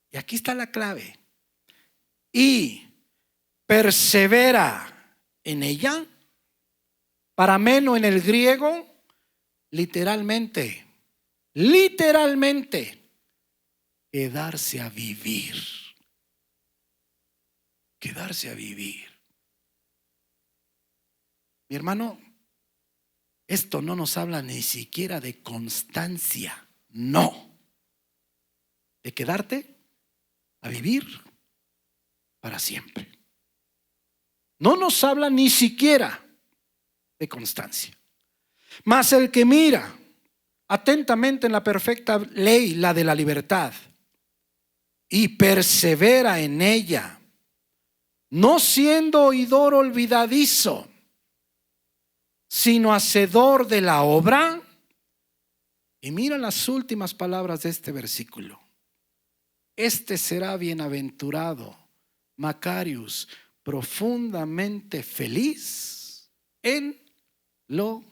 y aquí está la clave, y persevera en ella, parameno en el griego, literalmente, quedarse a vivir. Quedarse a vivir. Mi hermano, esto no nos habla ni siquiera de constancia, no. De quedarte a vivir para siempre. No nos habla ni siquiera de constancia. Mas el que mira atentamente en la perfecta ley, la de la libertad, y persevera en ella, no siendo oidor olvidadizo, sino hacedor de la obra. Y mira las últimas palabras de este versículo. Este será bienaventurado, Macarius, profundamente feliz en lo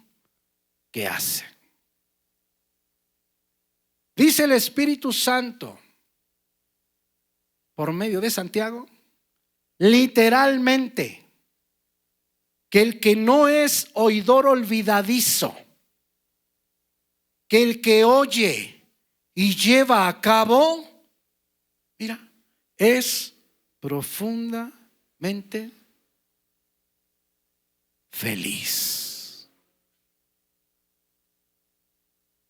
que hace. Dice el Espíritu Santo por medio de Santiago, literalmente, que el que no es oidor olvidadizo, que el que oye, y lleva a cabo, mira, es profundamente feliz.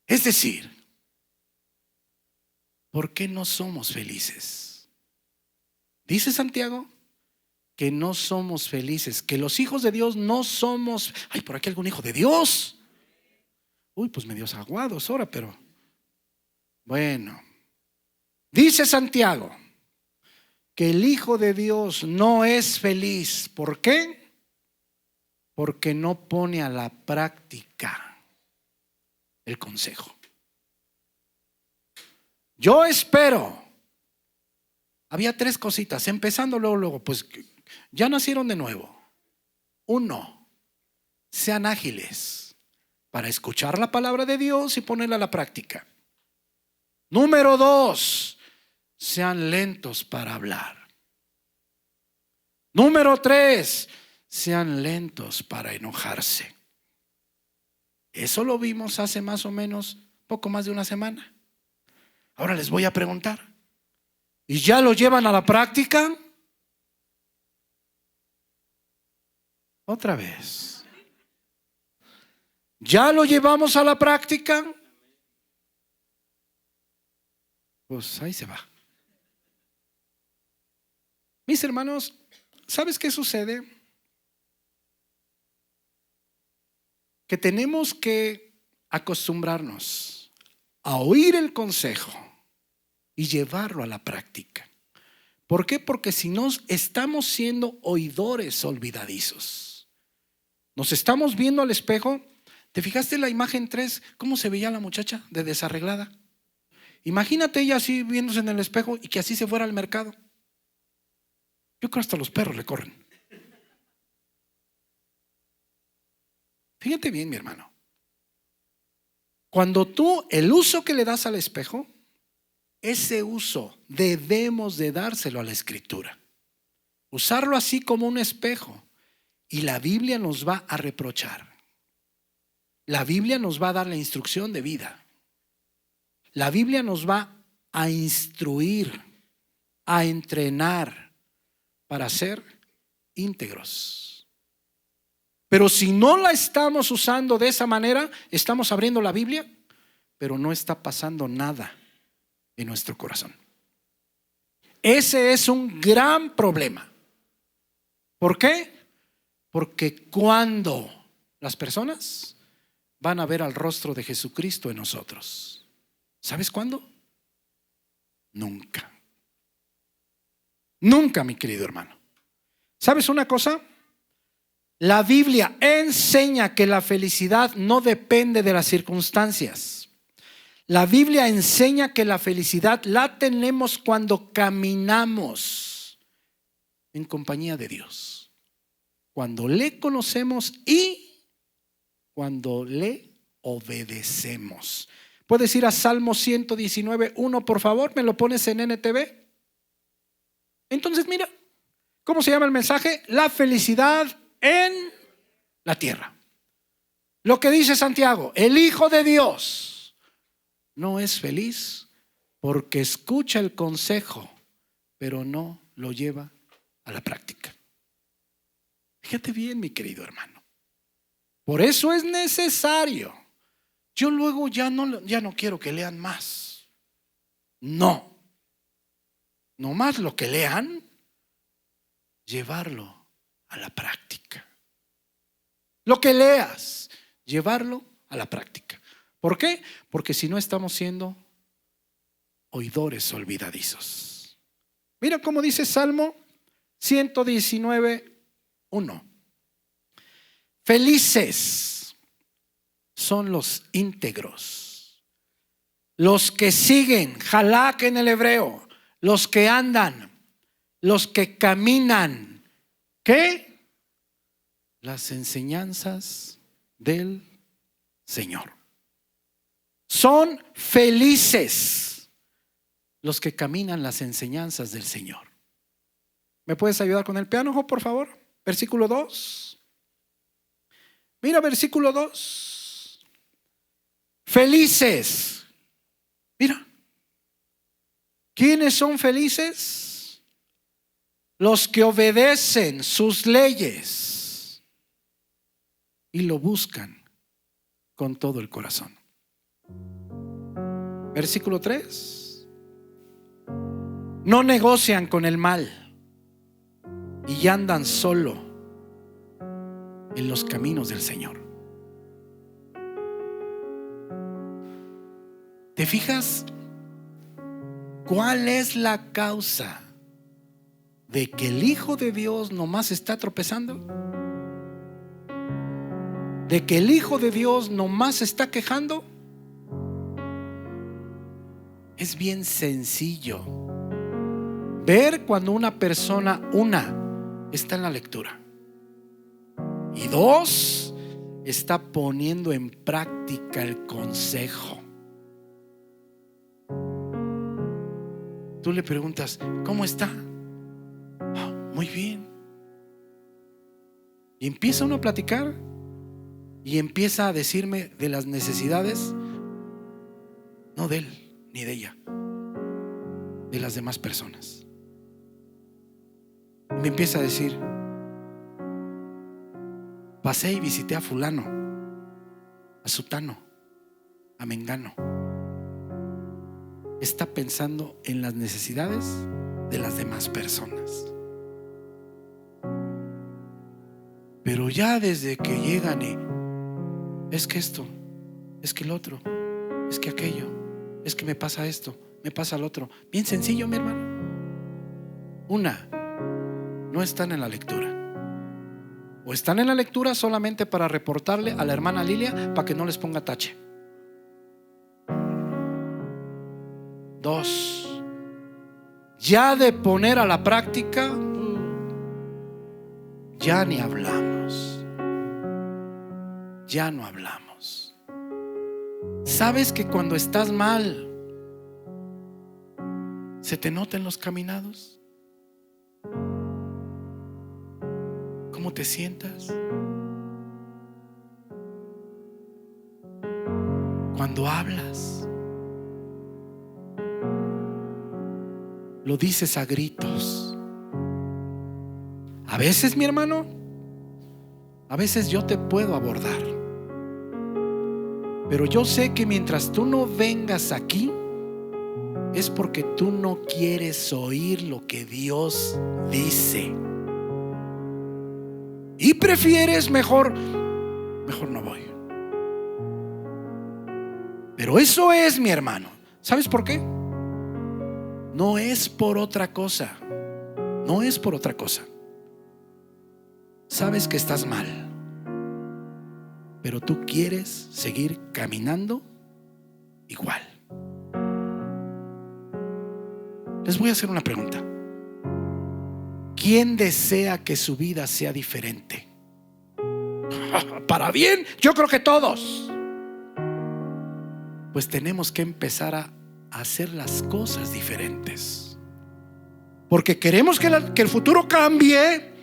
Es decir, ¿por qué no somos felices? Dice Santiago que no somos felices, que los hijos de Dios no somos. Ay, por aquí algún hijo de Dios. Uy, pues medio aguados ahora, pero bueno. Dice Santiago que el hijo de Dios no es feliz. ¿Por qué? Porque no pone a la práctica el consejo. Yo espero. Había 3 cositas, empezando luego, pues ya nacieron de nuevo. 1, sean ágiles para escuchar la palabra de Dios y ponerla a la práctica. Número 2, sean lentos para hablar. Número 3, sean lentos para enojarse. Eso lo vimos hace más o menos poco más de una semana. Ahora les voy a preguntar, ¿y ya lo llevan a la práctica? Otra vez. ¿Ya lo llevamos a la práctica? Pues ahí se va. Mis hermanos, ¿sabes qué sucede? Que tenemos que acostumbrarnos a oír el consejo y llevarlo a la práctica. ¿Por qué? Porque si no estamos siendo oidores olvidadizos. Nos estamos viendo al espejo. ¿Te fijaste en la imagen 3? ¿Cómo se veía la muchacha de desarreglada? Imagínate ella así viéndose en el espejo y que así se fuera al mercado. Yo creo hasta los perros le corren. Fíjate bien, mi hermano. Cuando tú, el uso que le das al espejo, ese uso debemos de dárselo a la Escritura. Usarlo así como un espejo. Y la Biblia nos va a reprochar. La Biblia nos va a dar la instrucción de vida. La Biblia nos va a instruir, a entrenar para ser íntegros. Pero si no la estamos usando de esa manera, estamos abriendo la Biblia, pero no está pasando nada en nuestro corazón. Ese es un gran problema. ¿Por qué? Porque cuando las personas van a ver al rostro de Jesucristo en nosotros, ¿sabes cuándo? Nunca. Nunca, mi querido hermano. ¿Sabes una cosa? La Biblia enseña que la felicidad no depende de las circunstancias. La Biblia enseña que la felicidad la tenemos cuando caminamos en compañía de Dios, cuando le conocemos y cuando le obedecemos. ¿Puedes ir a Salmo 119:1, por favor? ¿Me lo pones en NTV? Entonces mira, ¿cómo se llama el mensaje? La felicidad en la tierra. Lo que dice Santiago, el Hijo de Dios no es feliz porque escucha el consejo, pero no lo lleva a la práctica. Fíjate bien, mi querido hermano. Por eso es necesario. Yo luego ya no quiero que lean más. No. No más lo que lean, llevarlo a la práctica. Lo que leas, llevarlo a la práctica. ¿Por qué? Porque si no estamos siendo oidores olvidadizos. Mira cómo dice Salmo 119:1. Felices son los íntegros, los que siguen, halak en el hebreo, los que andan, los que caminan. ¿Qué? Las enseñanzas del Señor. Son felices los que caminan las enseñanzas del Señor. ¿Me puedes ayudar con el piano, por favor? Versículo 2. Mira, versículo 2. Felices. Mira, ¿Quiénes son felices? Los que obedecen sus leyes y lo buscan con todo el corazón. Versículo 3. No negocian con el mal y andan solo en los caminos del Señor. ¿Te fijas cuál es la causa de que el Hijo de Dios nomás está tropezando? ¿De que el Hijo de Dios nomás se está quejando? Es bien sencillo ver cuando una persona, está en la lectura y dos, está poniendo en práctica el consejo. Tú le preguntas, ¿cómo está? Muy bien. Y empieza uno a platicar y empieza a decirme de las necesidades, no de él ni de ella, de las demás personas. Me empieza a decir, pasé y visité a fulano, a sutano, a mengano. Está pensando en las necesidades de las demás personas. Pero ya desde que llegan y es que esto, es que el otro, es que aquello, es que me pasa esto, me pasa lo otro. Bien sencillo, mi hermano. No están en la lectura. O están en la lectura solamente para reportarle a la hermana Lilia para que no les ponga tache. 2, ya de poner a la práctica, ya ni hablamos. Ya no hablamos. ¿Sabes que cuando estás mal se te nota en los caminados? ¿Cómo te sientas? Cuando hablas, lo dices a gritos. A veces, mi hermano, a veces yo te puedo abordar, pero yo sé que mientras tú no vengas aquí es porque tú no quieres oír lo que Dios dice y prefieres mejor no voy. Pero eso es, mi hermano, ¿sabes por qué? No es por otra cosa. No es por otra cosa. Sabes que estás mal, pero tú quieres seguir caminando igual. Les voy a hacer una pregunta. ¿Quién desea que su vida sea diferente? Para bien, yo creo que todos. Pues tenemos que empezar a hacer las cosas diferentes, porque queremos que el futuro cambie,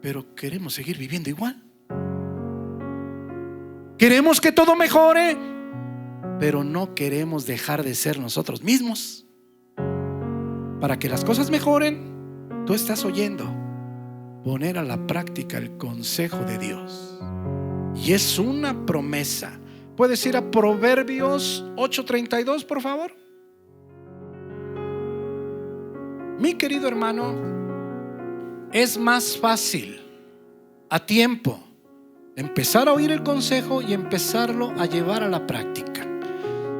pero queremos seguir viviendo igual. Queremos que todo mejore, pero no queremos dejar de ser nosotros mismos. Para que las cosas mejoren, tú estás oyendo poner a la práctica el consejo de Dios, y es una promesa. ¿Puedes ir a Proverbios 8:32, por favor? Mi querido hermano, es más fácil a tiempo empezar a oír el consejo y empezarlo a llevar a la práctica.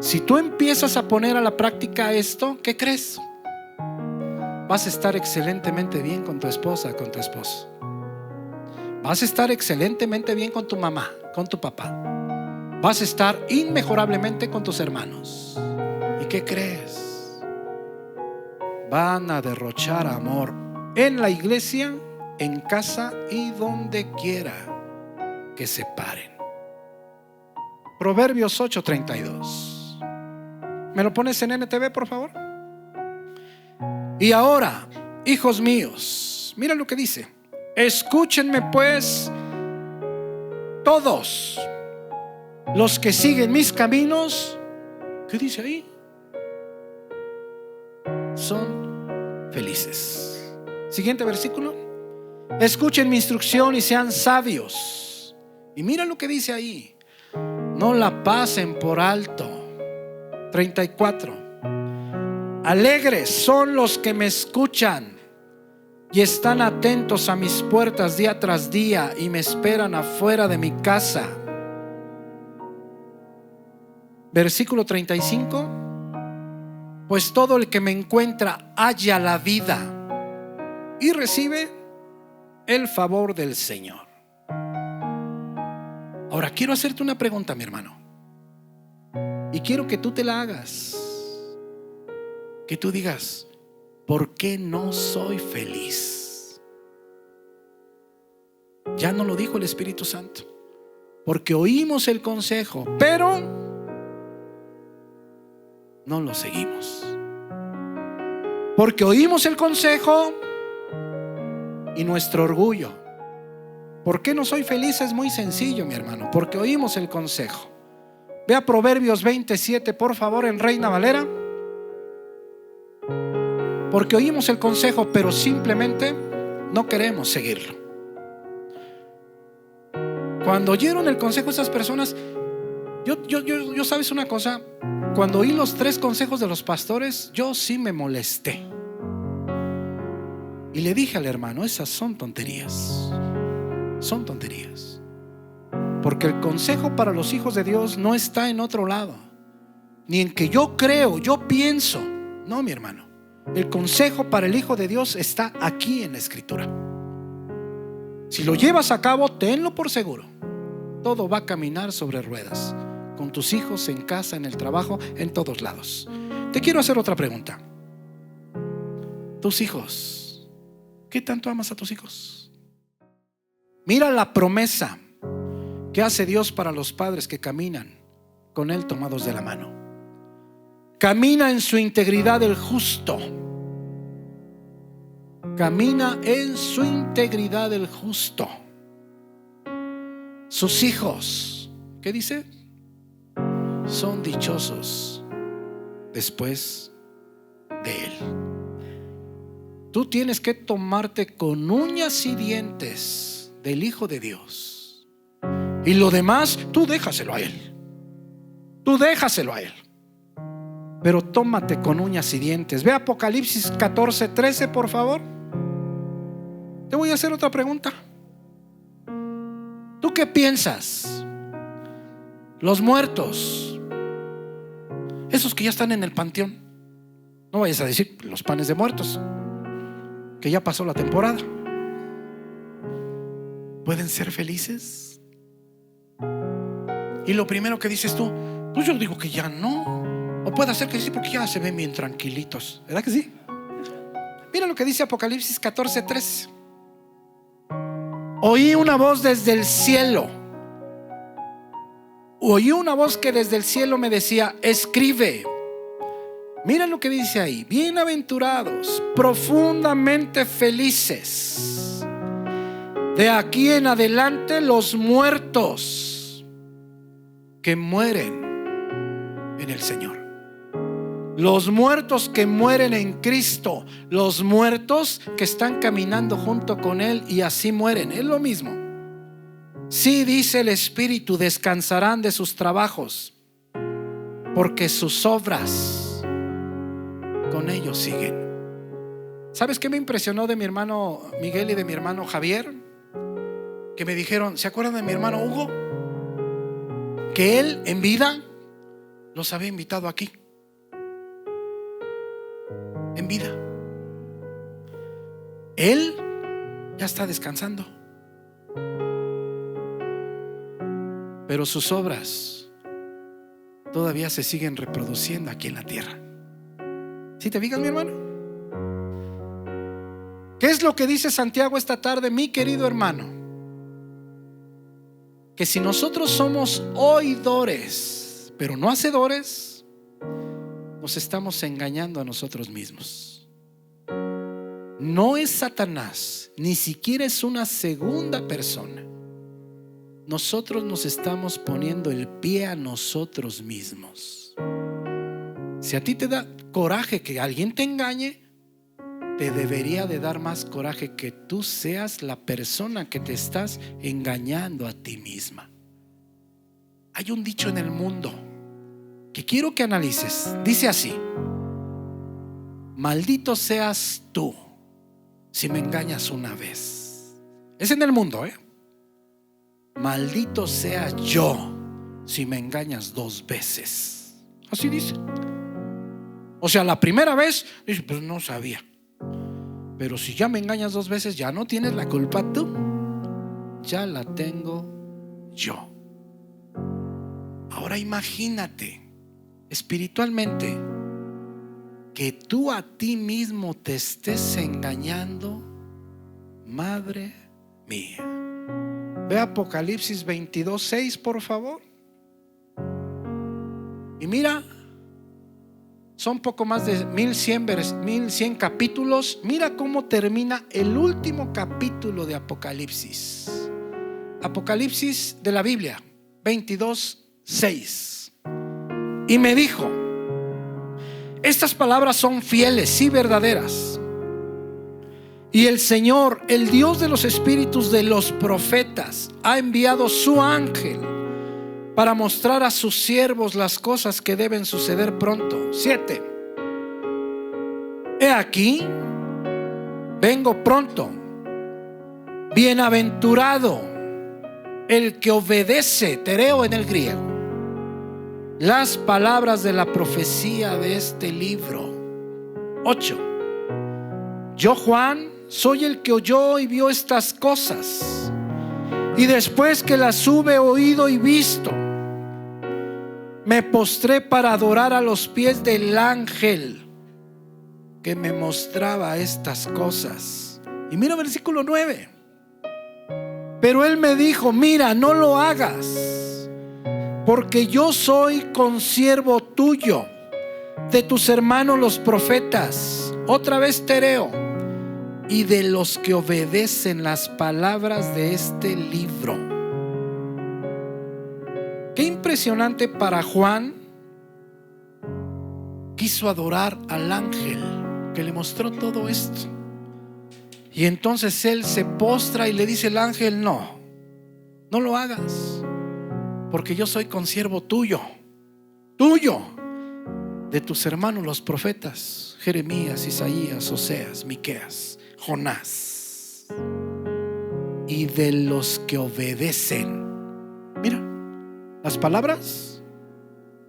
Si tú empiezas a poner a la práctica esto, ¿qué crees? Vas a estar excelentemente bien con tu esposa, con tu esposo. Vas a estar excelentemente bien con tu mamá, con tu papá. Vas a estar inmejorablemente con tus hermanos. ¿Y qué crees? Van a derrochar amor en la iglesia, en casa y donde quiera que se paren. Proverbios 8:32. ¿Me lo pones en NTV, por favor? Y ahora, hijos míos, mira lo que dice: escúchenme pues todos los que siguen mis caminos. ¿Qué dice ahí? son felices. Siguiente versículo. Escuchen mi instrucción y sean sabios. Y mira lo que dice ahí. No la pasen por alto. 34. Alegres son los que me escuchan y están atentos a mis puertas día tras día y me esperan afuera de mi casa. Versículo 35. Pues todo el que me encuentra halla la vida y recibe el favor del Señor. Ahora quiero hacerte una pregunta, mi hermano, y quiero que tú te la hagas. Que tú digas: ¿por qué no soy feliz? Ya no lo dijo el Espíritu Santo. Porque oímos el consejo, pero no lo seguimos. Porque oímos el consejo y nuestro orgullo. ¿Por qué no soy feliz? Es muy sencillo, mi hermano. Porque oímos el consejo. Ve a Proverbios 27, por favor, en Reina Valera. Porque oímos el consejo, pero simplemente no queremos seguirlo. Cuando oyeron el consejo esas personas, yo sabes una cosa, cuando oí los 3 consejos de los pastores, yo sí me molesté. Y le dije al hermano: esas son tonterías. Son tonterías. Porque el consejo para los hijos de Dios no está en otro lado, ni en que yo creo, yo pienso. No, mi hermano. El consejo para el Hijo de Dios está aquí en la Escritura. Si lo llevas a cabo, tenlo por seguro. Todo va a caminar sobre ruedas. Con tus hijos, en casa, en el trabajo, en todos lados. Te quiero hacer otra pregunta. Tus hijos, ¿qué tanto amas a tus hijos? Mira la promesa que hace Dios para los padres que caminan con Él tomados de la mano. Camina en su integridad el justo. Camina en su integridad el justo. Sus hijos, ¿qué dice? Son dichosos después de Él. Tú tienes que tomarte con uñas y dientes del Hijo de Dios. Y lo demás, tú déjaselo a Él. Tú déjaselo a Él. Pero tómate con uñas y dientes. Ve Apocalipsis 14:13, por favor. Te voy a hacer otra pregunta. ¿Tú qué piensas? Los muertos, esos que ya están en el panteón, no vayas a decir los panes de muertos, que ya pasó la temporada, ¿pueden ser felices? Y lo primero que dices tú: pues yo digo que ya no. O puede ser que sí, porque ya se ven bien tranquilitos. ¿Verdad que sí? Mira lo que dice Apocalipsis 14:3. Oí una voz desde el cielo. Oí una voz que desde el cielo me decía: escribe. Mira lo que dice ahí: bienaventurados, profundamente felices, de aquí en adelante los muertos que mueren en el Señor. Los muertos que mueren en Cristo, los muertos que están caminando junto con Él y así mueren, es lo mismo. Sí, dice el Espíritu, descansarán de sus trabajos, porque sus obras con ellos siguen. ¿Sabes qué me impresionó de mi hermano Miguel y de mi hermano Javier? Que me dijeron: ¿se acuerdan de mi hermano Hugo? Que él en vida los había invitado aquí. En vida. Él ya está descansando, pero sus obras todavía se siguen reproduciendo aquí en la tierra. ¿Sí te fijas, mi hermano? ¿Qué es lo que dice Santiago esta tarde, mi querido hermano? Que si nosotros somos oidores, pero no hacedores, nos estamos engañando a nosotros mismos. No es Satanás, ni siquiera es una segunda persona. Nosotros nos estamos poniendo el pie a nosotros mismos. Si a ti te da coraje que alguien te engañe, te debería de dar más coraje que tú seas la persona que te estás engañando a ti misma. Hay un dicho en el mundo que quiero que analices. Dice así: maldito seas tú si me engañas una vez. Es en el mundo, maldito sea yo si me engañas 2 veces. Así dice. O sea, la primera vez dice, pues no sabía. Pero si ya me engañas 2 veces, ya no tienes la culpa tú, ya la tengo yo. Ahora imagínate espiritualmente que tú a ti mismo te estés engañando. Madre mía. Ve Apocalipsis 22:6, por favor. Y mira, son poco más de 1100 capítulos. Mira cómo termina el último capítulo de Apocalipsis. Apocalipsis de la Biblia 22:6. Y me dijo: estas palabras son fieles y verdaderas. Y el Señor, el Dios de los espíritus de los profetas, ha enviado su ángel para mostrar a sus siervos las cosas que deben suceder pronto. 7. He aquí, vengo pronto. Bienaventurado el que obedece, tereo en el griego, las palabras de la profecía de este libro. 8. Yo, Juan, soy el que oyó y vio estas cosas, y después que las hube oído y visto, me postré para adorar a los pies del ángel que me mostraba estas cosas. Y mira versículo 9. Pero él me dijo: mira, no lo hagas, porque yo soy consiervo tuyo, de tus hermanos los profetas. Otra vez tereo. Y de los que obedecen las palabras de este libro. Qué impresionante para Juan. Quiso adorar al ángel que le mostró todo esto. Y entonces él se postra y le dice al ángel: no lo hagas, porque yo soy consiervo tuyo, de tus hermanos los profetas, Jeremías, Isaías, Oseas, Miqueas, Jonás, y de los que obedecen. Mira las palabras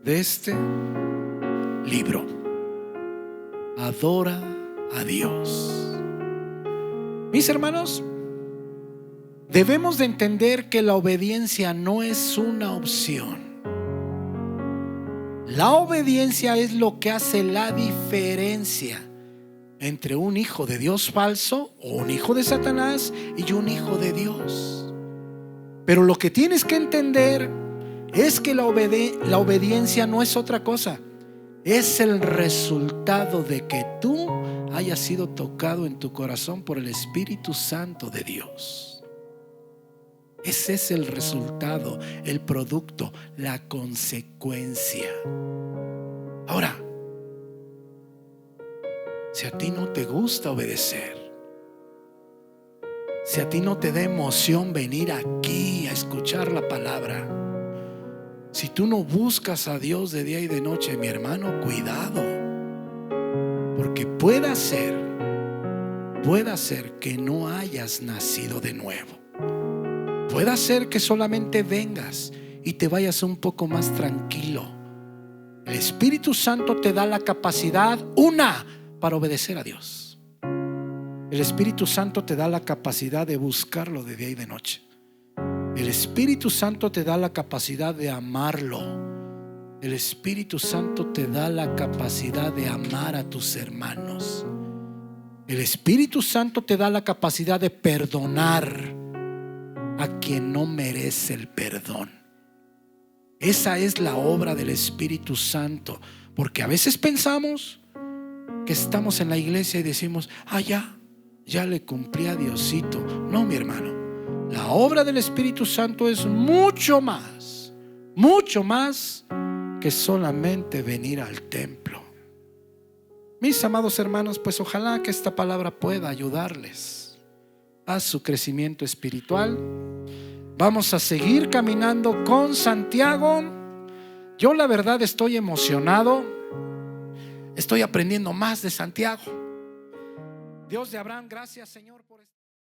de este libro. Adora a Dios. Mis hermanos, debemos de entender que la obediencia no es una opción. La obediencia es lo que hace la diferencia entre un hijo de Dios falso o un hijo de Satanás y un hijo de Dios. Pero lo que tienes que entender es que la obediencia no es otra cosa. Es el resultado de que tú hayas sido tocado en tu corazón por el Espíritu Santo de Dios. Ese es el resultado, el producto, la consecuencia. Ahora, si a ti no te gusta obedecer, si a ti no te da emoción venir aquí a escuchar la palabra, si tú no buscas a Dios de día y de noche, mi hermano, cuidado, porque puede ser que no hayas nacido de nuevo. Puede ser que solamente vengas y te vayas un poco más tranquilo. El Espíritu Santo te da la capacidad, para obedecer a Dios. El Espíritu Santo te da la capacidad de buscarlo de día y de noche. El Espíritu Santo te da la capacidad de amarlo. El Espíritu Santo te da la capacidad de amar a tus hermanos. El Espíritu Santo te da la capacidad de perdonar a quien no merece el perdón. Esa es la obra del Espíritu Santo. Porque a veces pensamos que estamos en la iglesia y decimos: ya le cumplí a Diosito. No, mi hermano, la obra del Espíritu Santo es mucho más que solamente venir al templo. Mis amados hermanos, pues ojalá que esta palabra pueda ayudarles a su crecimiento espiritual. Vamos a seguir caminando con Santiago. Yo la verdad estoy emocionado. Estoy aprendiendo más de Santiago. Dios de Abraham, gracias Señor por esto.